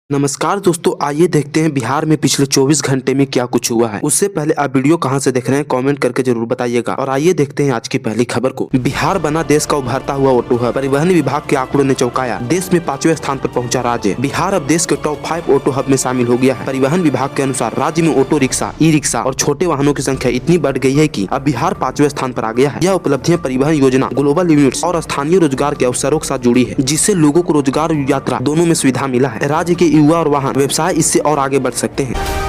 नमस्कार दोस्तों, आइए देखते हैं बिहार में पिछले 24 घंटे में क्या कुछ हुआ है। उससे पहले आप वीडियो कहां से देख रहे हैं कमेंट करके जरूर बताइएगा। और आइए देखते हैं आज की पहली खबर को। बिहार बना देश का उभरता हुआ ऑटो हब। परिवहन विभाग के आंकड़ों ने चौंकाया। देश में 5वें स्थान पर पहुंचा राज्य। बिहार अब देश के टॉप 5 ऑटो हब में शामिल हो गया है। परिवहन विभाग के अनुसार राज्य में ऑटो रिक्शा, ई रिक्शा और छोटे वाहनों की संख्या इतनी बढ़ गई है कि अब बिहार 5वें स्थान पर आ गया है। यह उपलब्धियां परिवहन योजना, ग्लोबल यूनिट्स और स्थानीय रोजगार के अवसरों के साथ जुड़ी है, जिससे लोगों को रोजगार और यात्रा दोनों में सुविधा मिला है। राज्य के युवा और वाहन इससे और आगे बढ़ सकते हैं।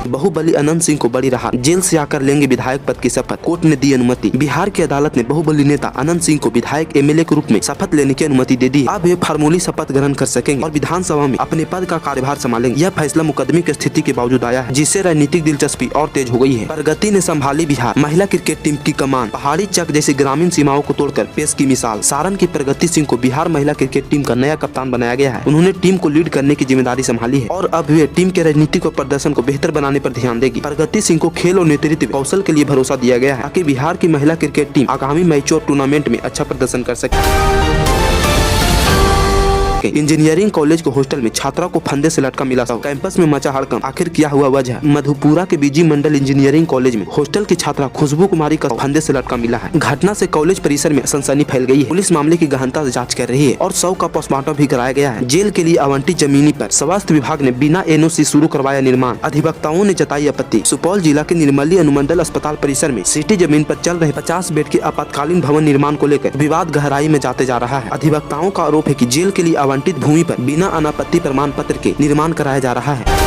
बाहुबली अनंत सिंह को बड़ी राहत। जेल से आकर लेंगे विधायक पद की शपथ, कोर्ट ने दी अनुमति। बिहार की अदालत ने बाहुबली नेता अनंत सिंह को विधायक एमएलए के रूप में शपथ लेने की अनुमति दे दी। अब वे फॉर्मली शपथ ग्रहण कर सकेंगे और विधानसभा में अपने पद का कार्यभार संभालेंगे। यह फैसला मुकदमे की स्थिति के बावजूद आया है, जिससे राजनीतिक दिलचस्पी और तेज हो गई है। प्रगति ने संभाली बिहार महिला क्रिकेट टीम की कमान। पहाड़ी चक जैसी ग्रामीण सीमाओं को तोड़कर पेश की मिसाल। सारण की प्रगति सिंह को बिहार महिला क्रिकेट टीम का नया कप्तान बनाया गया है। उन्होंने टीम को लीड करने की जिम्मेदारी संभाली है और अब वे टीम के रणनीतिक और प्रदर्शन को बेहतर बनाने पर ध्यान देगी। प्रगति सिंह को खेल और नेतृत्व कौशल के लिए भरोसा दिया गया है, ताकि बिहार की महिला क्रिकेट टीम आगामी मैचों और टूर्नामेंट में अच्छा प्रदर्शन कर सके। इंजीनियरिंग कॉलेज के हॉस्टल में छात्रा को फंदे से लटका मिला शव। कैंपस में मचा हड़कंप, आखिर क्या हुआ वजह? मधुपुरा के बीजी मंडल इंजीनियरिंग कॉलेज में हॉस्टल की छात्रा खुशबू कुमारी का फंदे से लटका मिला है। घटना से कॉलेज परिसर में सनसनी फैल गई है। पुलिस मामले की गहनता से जांच कर रही है और शव का पोस्टमार्टम भी कराया गया है। जेल के लिए आवंटित जमीनी पर स्वास्थ्य विभाग ने बिना एनओसी शुरू करवाया निर्माण। अधिवक्ताओं ने जताई आपत्ति। सुपौल जिला के निर्मली अनुमंडल अस्पताल परिसर में सिटी जमीन पर चल रहे 50 बेड के आपातकालीन भवन निर्माण को लेकर विवाद गहराई में जाते जा रहा है। अधिवक्ताओं का आरोप है कि जेल के लिए आवंटित भूमि पर बिना अनापत्ति प्रमाण पत्र के निर्माण कराया जा रहा है।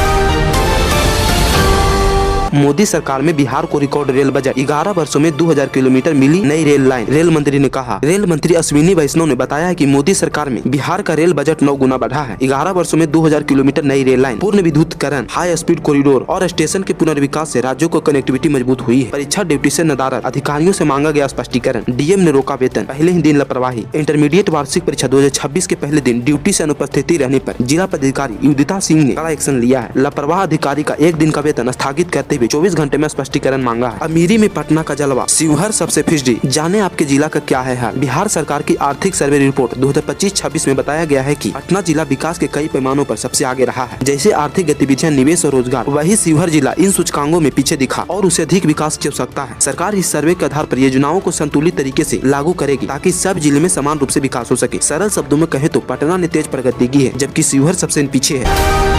मोदी सरकार में बिहार को रिकॉर्ड रेल बजट। 11 वर्षों में 2000 किलोमीटर मिली नई रेल लाइन। रेल मंत्री ने कहा। रेल मंत्री अश्विनी वैष्णव ने बताया है कि मोदी सरकार में बिहार का रेल बजट 9 गुना बढ़ा है। 11 वर्षों में 2000 किलोमीटर नई रेल लाइन, पूर्ण विद्युतीकरण, हाई स्पीड कॉरिडोर और स्टेशन के पुनर्विकास से राज्यों को कनेक्टिविटी मजबूत हुई है। परीक्षा ड्यूटी से नदारद, अधिकारियों से मांगा गया स्पष्टीकरण। डीएम ने रोका वेतन, पहले ही दिन लापरवाही। इंटरमीडिएट वार्षिक परीक्षा 2026 के पहले दिन ड्यूटी से अनुपस्थिति रहने पर जिला पदाधिकारी युदिता सिंह ने कड़ा एक्शन लिया है। लापरवाह अधिकारी का 1 दिन का वेतन स्थगित करते हुए 24 घंटे में स्पष्टीकरण मांगा है। अमीरी में पटना का जलवा, शिवहर सबसे फिसडी। जाने आपके जिला का क्या है हाल? बिहार सरकार की आर्थिक सर्वे रिपोर्ट 2025-26 में बताया गया है कि पटना जिला विकास के कई पैमानों पर सबसे आगे रहा है। जैसे आर्थिक गतिविधियां, निवेश और रोजगार, वही शिवहर जिला इन सूचकांकों में पीछे दिखा और उसे अधिक विकास की आवश्यकता है। सरकार इस सर्वे के आधार पर योजनाओं को संतुलित तरीके से लागू करेगी, ताकि सब जिले में समान रूप से विकास हो सके। सरल शब्दों में कहे तो पटना ने तेज प्रगति की है, जबकि शिवहर सबसे पीछे है।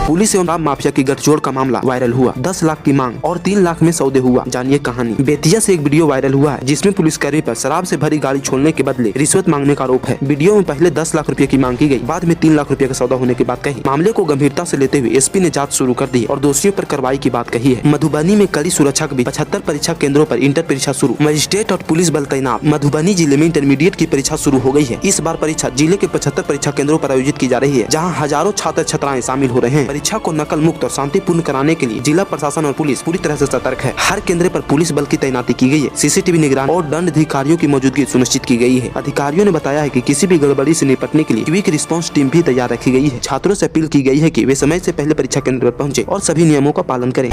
पुलिस एवं शराब माफिया की गठजोड़ का मामला वायरल हुआ। 10 लाख की मांग और 3 लाख में सौदे हुआ। जानिए कहानी। बेतिया से एक वीडियो वायरल हुआ है, जिसमें पुलिसकर्मी पर शराब से भरी गाड़ी छोड़ने के बदले रिश्वत मांगने का आरोप है। वीडियो में पहले 10 लाख रुपए की मांग की गई, बाद में 3 लाख रुपए का सौदा होने की बात कही। मामले को गंभीरता से लेते हुए एसपी ने जांच शुरू कर दी और दोषियों पर कार्रवाई की बात कही है। मधुबनी में कड़ी सुरक्षा के बीच 75 परीक्षा केंद्रों पर इंटर परीक्षा शुरू। मजिस्ट्रेट और पुलिस बल तैनात। मधुबनी जिले में इंटरमीडिएट की परीक्षा शुरू हो गई है। इस बार परीक्षा जिले के 75 परीक्षा केंद्रों पर आयोजित की जा रही है, जहाँ हजारों छात्र छात्राएं शामिल हो रहे हैं। परीक्षा को नकल मुक्त और शांतिपूर्ण कराने के लिए जिला प्रशासन और पुलिस पूरी तरह से सतर्क है। हर केंद्र पर पुलिस बल की तैनाती की गई है। सीसीटीवी निगरानी और दंड अधिकारियों की मौजूदगी सुनिश्चित की गई है। अधिकारियों ने बताया है कि किसी भी गड़बड़ी से निपटने के लिए क्विक रिस्पांस टीम भी तैयार रखी गई है। छात्रों से अपील की गई है कि वे समय से पहले परीक्षा केंद्र पर पहुंचे और सभी नियमों का पालन करें।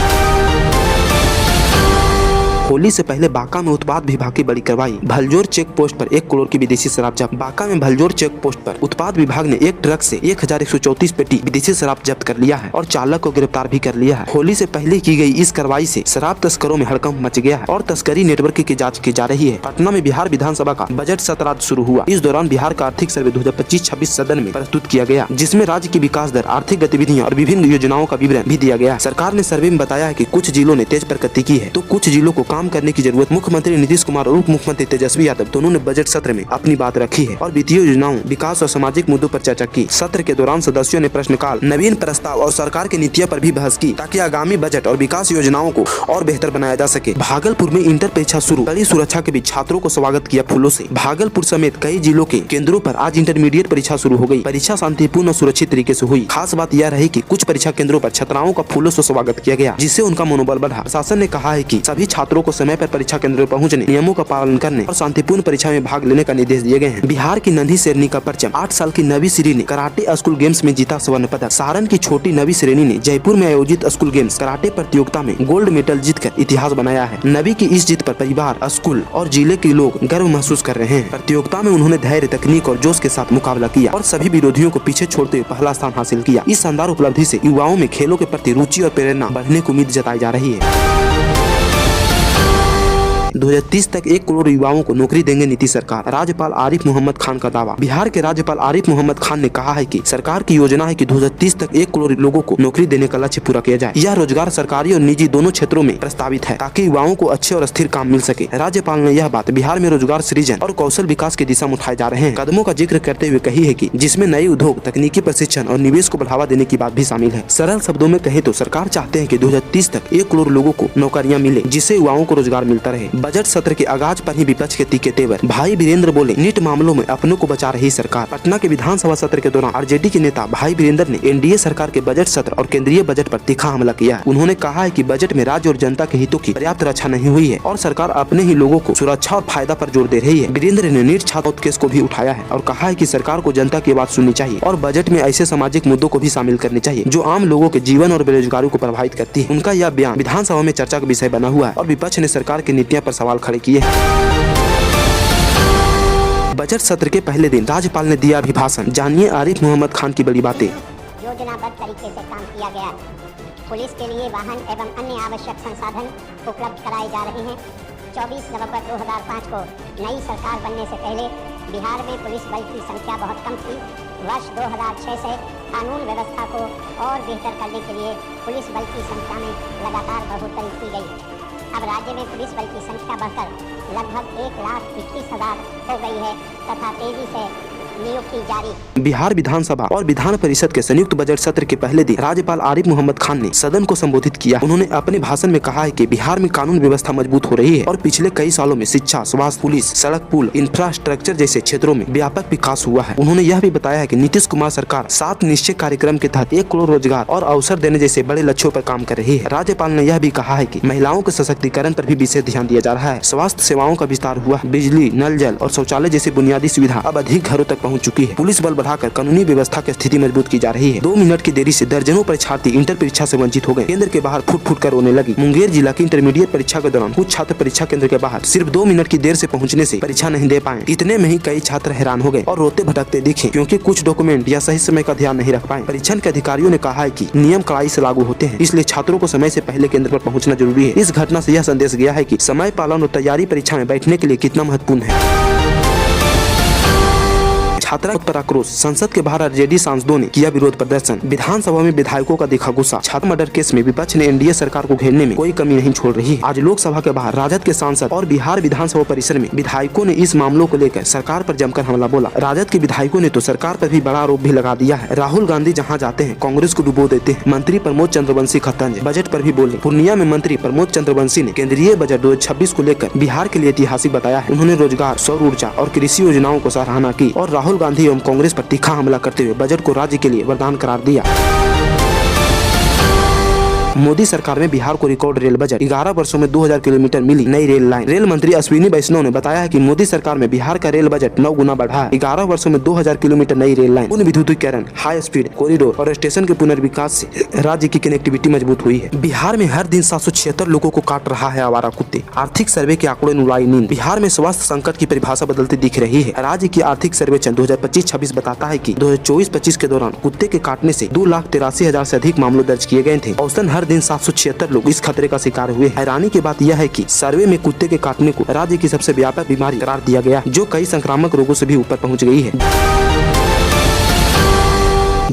होली से पहले बांका में उत्पाद विभाग की बड़ी कार्रवाई। भलजोर चेक पोस्ट पर 1 करोड़ की विदेशी शराब जब्त। बांका में भलजोर चेक पोस्ट पर उत्पाद विभाग ने एक ट्रक से 1134 पेटी विदेशी शराब जब्त कर लिया है और चालक को गिरफ्तार भी कर लिया है। होली से पहले की गई इस कार्रवाई से शराब तस्करों में हड़कंप मच गया है और तस्करी नेटवर्क की जाँच की जा रही है। पटना में बिहार विधानसभा का बजट सत्र आज शुरू हुआ। इस दौरान बिहार का आर्थिक सर्वे 2025-26 सदन में प्रस्तुत किया गया, जिसमें राज्य की विकास दर, आर्थिक गतिविधियाँ और विभिन्न योजनाओं का विवरण भी दिया गया। सरकार ने सर्वे में बताया है कि कुछ जिलों ने तेज प्रगति की है तो कुछ जिलों को काम करने की जरूरत। मुख्यमंत्री नीतीश कुमार और उप मुख्यमंत्री तेजस्वी यादव दोनों ने बजट सत्र में अपनी बात रखी है और वित्तीय योजनाओं, विकास और सामाजिक मुद्दों पर चर्चा की। सत्र के दौरान सदस्यों ने प्रश्नकाल, नवीन प्रस्ताव और सरकार की नीतियों पर भी बहस की, ताकि आगामी बजट और विकास योजनाओं को और बेहतर बनाया जा सके। भागलपुर में इंटर परीक्षा शुरू। कड़ी सुरक्षा के बीच छात्रों को स्वागत किया फूलों से। भागलपुर समेत कई जिलों के केंद्रों पर आज इंटरमीडिएट परीक्षा शुरू हो गई। परीक्षा शांतिपूर्ण और सुरक्षित तरीके से हुई। खास बात यह रही कि कुछ परीक्षा केंद्रों पर छात्राओं का फूलों से स्वागत किया गया, जिससे उनका मनोबल बढ़ा। प्रशासन ने कहा है कि सभी छात्रों को समय पर परीक्षा केंद्र पर पहुंचने, नियमों का पालन करने और शांतिपूर्ण परीक्षा में भाग लेने का निर्देश दिए गए हैं। बिहार की नन्ही शेरनी का परचम 8 साल की नवी श्री ने कराटे स्कूल गेम्स में जीता स्वर्ण पदक। सारण की छोटी नवी श्रेणी ने जयपुर में आयोजित स्कूल गेम्स कराटे प्रतियोगिता में गोल्ड मेडल जीतकर इतिहास बनाया है। नवी की इस जीत पर परिवार, स्कूल और जिले के लोग गर्व महसूस कर रहे हैं। प्रतियोगिता में उन्होंने धैर्य, तकनीक और जोश के साथ मुकाबला किया और सभी विरोधियों को पीछे छोड़ते हुए पहला स्थान हासिल किया। इस शानदार उपलब्धि से युवाओं में खेलों के प्रति रुचि और प्रेरणा बढ़ने की उम्मीद जताई जा रही है। 2030 तक 1 करोड़ युवाओं को नौकरी देंगे नीतीश सरकार। राज्यपाल आरिफ मोहम्मद खान का दावा। बिहार के राज्यपाल आरिफ मोहम्मद खान ने कहा है कि सरकार की योजना है कि 2030 तक 1 करोड़ लोगों को नौकरी देने का लक्ष्य पूरा किया जाए। यह रोजगार सरकारी और निजी दोनों क्षेत्रों में प्रस्तावित है ताकि युवाओं को अच्छे और स्थिर काम मिल सके। राज्यपाल ने यह बात बिहार में रोजगार सृजन और कौशल विकास की दिशा में उठाए जा रहे हैं कदमों का जिक्र करते हुए कही है कि जिसमें नए उद्योग, तकनीकी प्रशिक्षण और निवेश को बढ़ावा देने की बात भी शामिल है। सरल शब्दों में कहे तो सरकार चाहते हैं कि 2030 तक 1 करोड़ लोगों को नौकरियां मिले, जिससे युवाओं को रोजगार मिलता रहे। बजट सत्र के आगाज पर ही विपक्ष के तीखे तेवर। भाई वीरेंद्र बोले, नीट मामलों में अपनों को बचा रही सरकार। पटना के विधानसभा सत्र के दौरान आरजेडी के नेता भाई वीरेंद्र ने एनडीए सरकार के बजट सत्र और केंद्रीय बजट पर तीखा हमला किया है। उन्होंने कहा है कि बजट में राज्य और जनता के हितों की पर्याप्त रक्षा नहीं हुई है और सरकार अपने ही लोगों को सुरक्षा और फायदा पर जोर दे रही है। वीरेंद्र ने नीट छात्र केस को भी उठाया है और कहा है कि सरकार को जनता की बात सुननी चाहिए और बजट में ऐसे सामाजिक मुद्दों को भी शामिल करने चाहिए जो आम लोगों के जीवन और बेरोजगारी को प्रभावित करती है। उनका यह बयान विधानसभा में चर्चा का विषय बना हुआ है और विपक्ष ने सरकार की नीतियों पर सवाल खड़े किए हैं। बजट सत्र के पहले दिन राज्यपाल ने दिया अभिभाषण। जानिए आरिफ मोहम्मद खान की बड़ी बातें। योजनाबद्ध तरीके से काम किया गया। पुलिस के लिए वाहन एवं अन्य आवश्यक संसाधन उपलब्ध कराए जा रहे हैं। 24 नवंबर 2005 को नई सरकार बनने से पहले बिहार में पुलिस बल की संख्या बहुत कम थी। वर्ष 2006 से कानून व्यवस्था को और बेहतर करने के लिए पुलिस बल की संख्या में लगातार बढ़ोतरी की गई। अब राज्य में पुलिस बल की संख्या बढ़कर लगभग 1,21,000 हो गई है तथा तेजी से नियुक्ति जारी। बिहार विधानसभा और विधान परिषद के संयुक्त बजट सत्र के पहले दिन राज्यपाल आरिफ मोहम्मद खान ने सदन को संबोधित किया। उन्होंने अपने भाषण में कहा है कि बिहार में कानून व्यवस्था मजबूत हो रही है और पिछले कई सालों में शिक्षा, स्वास्थ्य, पुलिस, सड़क, पुल, इंफ्रास्ट्रक्चर जैसे क्षेत्रों में व्यापक विकास हुआ है। उन्होंने यह भी बताया है कि नीतीश कुमार सरकार 7 निश्चय कार्यक्रम के तहत 1 करोड़ रोजगार और अवसर देने जैसे बड़े लक्ष्यों पर काम कर रही है। राज्यपाल ने यह भी कहा है कि महिलाओं के सशक्तिकरण पर भी विशेष ध्यान दिया जा रहा है। स्वास्थ्य सेवाओं का विस्तार हुआ। बिजली, नल जल और शौचालय जैसी बुनियादी सुविधा अब अधिक घरों तक पहुँच चुकी है। पुलिस बल बढ़ाकर कानूनी व्यवस्था की स्थिति मजबूत की जा रही है। 2 मिनट की देरी से दर्जनों परीक्षार्थी इंटर परीक्षा से वंचित हो गए। केंद्र के बाहर फुट फुट कर रोने लगी। मुंगेर जिला की इंटरमीडिएट परीक्षा के दौरान कुछ छात्र परीक्षा केंद्र के बाहर सिर्फ 2 मिनट की देर से पहुंचने से परीक्षा नहीं दे पाए। इतने में ही कई छात्र हैरान हो गए और रोते भटकते दिखे क्योंकि कुछ डॉक्यूमेंट या सही समय का ध्यान नहीं रख पाए। परीक्षण के अधिकारियों ने कहा है कि नियम कड़ाई से लागू होते हैं, इसलिए छात्रों को समय से पहले केंद्र पर पहुँचना जरूरी है। इस घटना से यह संदेश गया है कि समय पालन और तैयारी परीक्षा में बैठने के लिए कितना महत्वपूर्ण है। छात्रा पर आक्रोश। संसद के बाहर आरजेडी सांसदों ने किया विरोध प्रदर्शन। विधानसभा में विधायकों का दिखा गुस्सा। छात्र मर्डर केस में विपक्ष ने एनडीए सरकार को घेरने में कोई कमी नहीं छोड़ रही है। आज लोकसभा के बाहर राजद के सांसद और बिहार विधानसभा परिसर में विधायकों ने इस मामलों को लेकर सरकार पर जमकर हमला बोला। राजद के विधायकों ने तो सरकार पर भी बड़ा आरोप भी लगा दिया है। राहुल गांधी जहाँ जाते हैं कांग्रेस को डुबो देते हैं। मंत्री प्रमोद चंद्रवंशी खतंज बजट पर भी बोले। पूर्णिया में मंत्री प्रमोद चंद्रवंशी ने केंद्रीय बजट 2026 को लेकर बिहार के लिए ऐतिहासिक बताया है। उन्होंने रोजगार, सौर ऊर्जा और कृषि योजनाओं को सराहना की और राहुल गांधी एवं कांग्रेस पर तीखा हमला करते हुए बजट को राज्य के लिए वरदान करार दिया। मोदी सरकार में बिहार को रिकॉर्ड रेल बजट। 11 वर्षों में 2000 किलोमीटर मिली नई रेल लाइन। रेल मंत्री अश्विनी वैष्णव ने बताया है कि मोदी सरकार में बिहार का रेल बजट 9 गुना बढ़ा है। 11 वर्षों में 2000 किलोमीटर नई रेल लाइन, उन विद्युतीकरण, हाई स्पीड कॉरिडोर और स्टेशन के पुनर्विकास से राज्य की कनेक्टिविटी मजबूत हुई है। बिहार में हर दिन 776 लोगों को काट रहा है आवारा कुत्ते। आर्थिक सर्वे के आंकड़ों ने उड़ाई नींद। बिहार में स्वास्थ्य संकट की परिभाषा बदलती दिख रही है। राज्य की आर्थिक सर्वेक्षण 2025-26 बताता है कि 2024-25 के दौरान कुत्ते के काटने से 2,83,000 से अधिक मामले दर्ज किए गए थे। औसतन हर दिन 776 लोग इस खतरे का शिकार हुए। हैरानी की बात यह है कि सर्वे में कुत्ते के काटने को राज्य की सबसे व्यापक बीमारी करार दिया गया, जो कई संक्रामक रोगों से भी ऊपर पहुंच गई है।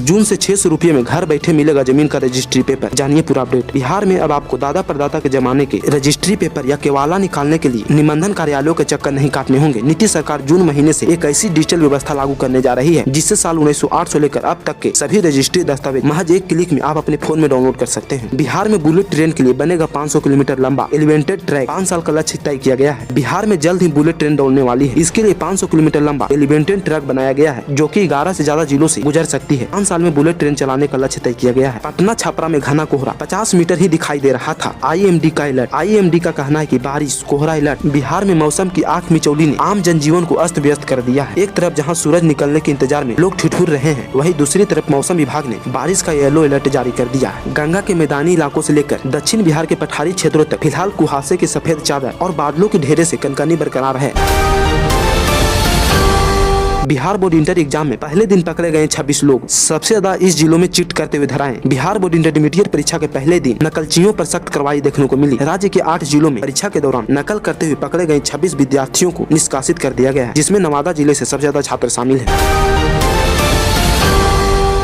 जून से 600 रुपये में घर बैठे मिलेगा जमीन का रजिस्ट्री पेपर। जानिए पूरा अपडेट। बिहार में अब आपको दादा परदादा के जमाने के रजिस्ट्री पेपर या केवाला निकालने के लिए निबंधन कार्यालयों के चक्कर नहीं काटने होंगे। नीतीश सरकार जून महीने से एक ऐसी डिजिटल व्यवस्था लागू करने जा रही है जिससे साल 1908 से लेकर अब तक के सभी रजिस्ट्री दस्तावेज महज एक क्लिक में आप अपने फोन में डाउनलोड कर सकते हैं। बिहार में बुलेट ट्रेन के लिए बनेगा 500 किलोमीटर लंबा एलिवेटेड ट्रैक। 5 साल का लक्ष्य तय किया गया है। बिहार में जल्द ही बुलेट ट्रेन दौड़ने वाली है। इसके लिए 500 किलोमीटर लंबा एलिवेटेड ट्रैक बनाया गया है जो की 11 से ज्यादा जिलों से गुजर सकती है। 5 साल साल में बुलेट ट्रेन चलाने का लक्ष्य तय किया गया है। पटना छपरा में घना कोहरा 50 मीटर ही दिखाई दे रहा था। IMD का अलर्ट। IMD का कहना है कि बारिश कोहरा अलर्ट। बिहार में मौसम की आंख मिचौली ने आम जनजीवन को अस्त व्यस्त कर दिया है। एक तरफ जहां सूरज निकलने के इंतजार में लोग ठिठुर रहे हैं, वहीं दूसरी तरफ मौसम विभाग ने बारिश का येलो अलर्ट जारी कर दिया है। गंगा के मैदानी इलाकों से लेकर दक्षिण बिहार के पठारी क्षेत्रों तक फिलहाल कुहासे की सफेद चादर और बादलों के ढेरे से कनकनी बरकरार है। बिहार बोर्ड इंटर एग्जाम में पहले दिन पकड़े गए 26 लोग। सबसे ज्यादा इस जिलों में चीट करते हुए धराए। बिहार बोर्ड इंटरमीडिएट परीक्षा के पहले दिन नकलचियों पर सख्त कार्रवाई देखने को मिली। राज्य के 8 जिलों में परीक्षा के दौरान नकल करते हुए पकड़े गए 26 विद्यार्थियों को निष्कासित कर दिया गया है, जिसमें नवादा जिले से सबसे ज्यादा छात्र शामिल है।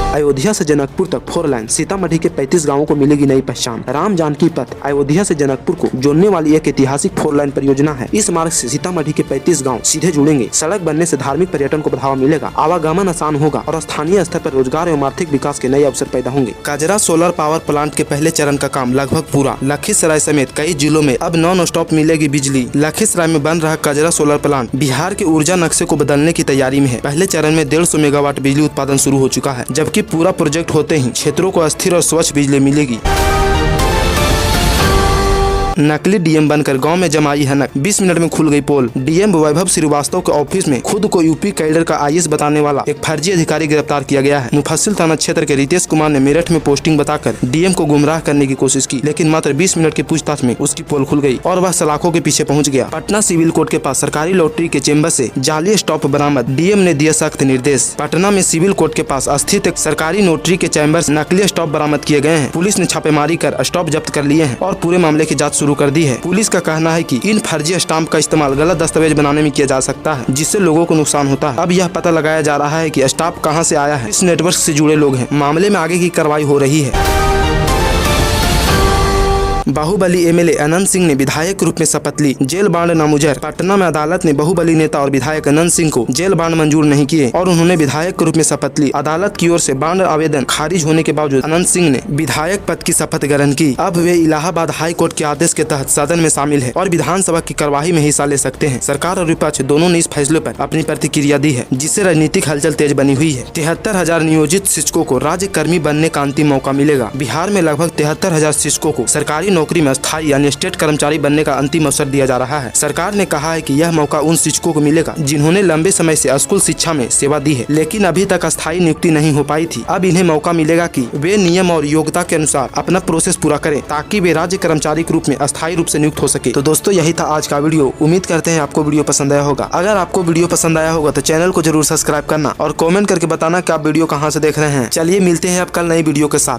अयोध्या से जनकपुर तक 4 लाइन। सीतामढ़ी के 35 गांवों को मिलेगी नई पहचान। राम जानकी पथ अयोध्या से जनकपुर को जोड़ने वाली एक ऐतिहासिक 4 लाइन परियोजना है। इस मार्ग से सीतामढ़ी के 35 गांव सीधे जुड़ेंगे। सड़क बनने से धार्मिक पर्यटन को बढ़ावा मिलेगा, आवागमन आसान होगा और स्थानीय स्तर पर रोजगार एवं आर्थिक विकास के नए अवसर पैदा होंगे। कजरा सोलर पावर प्लांट के पहले चरण का काम लगभग पूरा। लखीसराय समेत कई जिलों में अब नॉन स्टॉप मिलेगी बिजली। लखीसराय में बन रहा कजरा सोलर प्लांट बिहार के ऊर्जा नक्शे को बदलने की तैयारी में है। पहले चरण में 150 मेगावाट बिजली उत्पादन शुरू हो चुका है, जबकि पूरा प्रोजेक्ट होते ही क्षेत्रों को अस्थिर और स्वच्छ बिजली मिलेगी। नकली डीएम बनकर गांव में जमाई हनक। 20 मिनट में खुल गई पोल। डीएम वैभव श्रीवास्तव के ऑफिस में खुद को यूपी कैडर का IAS बताने वाला एक फर्जी अधिकारी गिरफ्तार किया गया है। मुफस्सिल थाना क्षेत्र के रितेश कुमार ने मेरठ में पोस्टिंग बताकर डीएम को गुमराह करने की कोशिश की, लेकिन मात्र 20 मिनट की पूछताछ में उसकी पोल खुल गई और वह सलाखों के पीछे पहुंच गया। पटना सिविल कोर्ट के पास सरकारी लॉटरी के चेम्बर से जाली स्टॉप बरामद। डीएम ने दिया सख्त निर्देश। पटना में सिविल कोर्ट के पास स्थित एक सरकारी नोटरी के चैम्बर से नकली स्टॉप बरामद किए गए हैं। पुलिस ने छापेमारी कर स्टॉप जब्त कर लिए हैं और पूरे मामले की जाँच शुरू कर दी है। पुलिस का कहना है कि इन फर्जी स्टाम्प का इस्तेमाल गलत दस्तावेज बनाने में किया जा सकता है, जिससे लोगों को नुकसान होता है। अब यह पता लगाया जा रहा है कि स्टाम्प कहां से आया है। इस नेटवर्क से जुड़े लोग हैं। मामले में आगे की कार्रवाई हो रही है। बाहुबली MLA अनंत सिंह ने विधायक रूप में शपथ ली। जेल बांड नामुजर। पटना में अदालत ने बाहुबली नेता और विधायक अनंत सिंह को जेल बांड मंजूर नहीं किए और उन्होंने विधायक के रूप में शपथ ली। अदालत की ओर से बांड आवेदन खारिज होने के बावजूद अनंत सिंह ने विधायक पद की शपथ ग्रहण की। अब वे इलाहाबाद हाई कोर्ट के आदेश के तहत सदन में शामिल है और विधानसभा की कार्यवाही में हिस्सा ले सकते हैं। सरकार और विपक्ष दोनों ने इस फैसले पर अपनी प्रतिक्रिया दी है, जिससे राजनीतिक हलचल तेज बनी हुई है। 73,000 नियोजित शिक्षकों को राज्य कर्मी बनने का अंतिम मौका मिलेगा। बिहार में लगभग 73,000 शिक्षकों को सरकारी नौकरी में स्थायी यानी स्टेट कर्मचारी बनने का अंतिम अवसर दिया जा रहा है। सरकार ने कहा है कि यह मौका उन शिक्षकों को मिलेगा जिन्होंने लंबे समय से स्कूल शिक्षा में सेवा दी है, लेकिन अभी तक अस्थायी नियुक्ति नहीं हो पाई थी। अब इन्हें मौका मिलेगा कि वे नियम और योग्यता के अनुसार अपना प्रोसेस पूरा करें, ताकि वे राज्य कर्मचारी के रूप में अस्थायी रूप से नियुक्त हो सके। तो दोस्तों, यही था आज का वीडियो। उम्मीद करते हैं आपको वीडियो पसंद आया होगा। अगर आपको वीडियो पसंद आया होगा तो चैनल को जरूर सब्सक्राइब करना और कॉमेंट करके बताना कि आप वीडियो कहाँ से देख रहे हैं। चलिए मिलते हैं अब कल नई वीडियो के साथ।